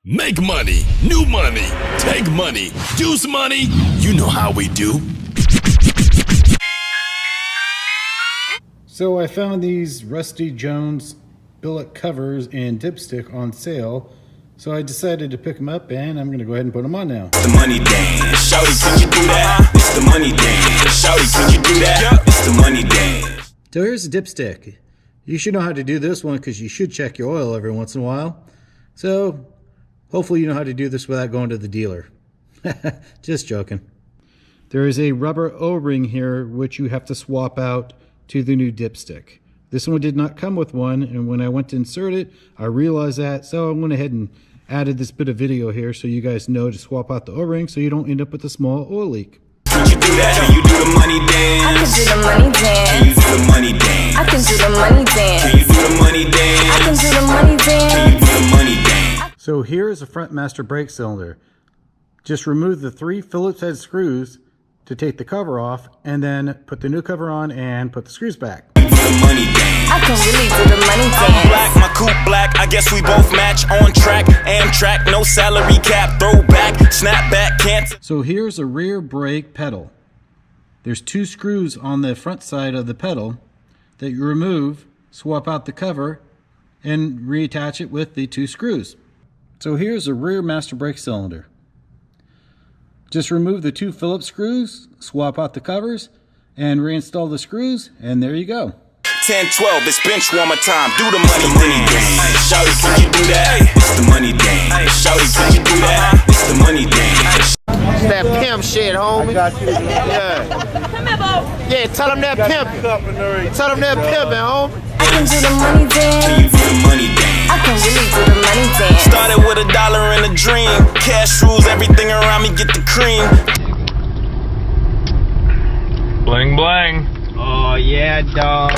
Make money, new money, take money, use money. You know how we do. So I found these Rusty Jones billet covers and dipstick on sale. So I decided to pick them up and I'm going to go ahead and put them on now. The money dance. Shawty, can you do that? It's the money dance. Shawty, can you do that? It's the money dance. So here's the dipstick. You should know how to do this one because you should check your oil every once in a while. So hopefully you know how to do this without going to the dealer. Just joking. There is a rubber O-ring here which you have to swap out to the new dipstick. This one did not come with one, and when I went to insert it, I realized that, so I went ahead and added this bit of video here so you guys know to swap out the O-ring so you don't end up with a small oil leak. Can you do that? Can you do the money dance? I can do the money dance. Can you do the money dance? I can do the money dance. Can you do the money dance? I can do the money dance. Can you do the money dance? So here is a front master brake cylinder. Just remove the 3 Phillips head screws to take the cover off, and then put the new cover on and put the screws back. I can really do the money dance. I'm black, my coupe black, I guess we both match. On track, Amtrak, no salary cap. Throwback, snap back, can't. So here's a rear brake pedal. There's 2 screws on the front side of the pedal that you remove, swap out the cover, and reattach it with the 2 screws. So here's a rear master brake cylinder. Just remove the 2 Phillips screws, swap out the covers, and reinstall the screws, and there you go. 10-12, it's bench warmer time. Do the money dance. Shawty, can you do that? It's the money dance. Shawty, can you do that? It's the money dance. It's that pimp shit, homie. I got you. Yeah. Come here, Bo. Yeah, tell them that pimping. Tell them that pimping, homie. I can do the money dance. Can you do the money dance? I can really do the money dance. Started with $1 and a dream. Cash rules, everything around me get the cream. Bling bling. Oh, yeah, dog.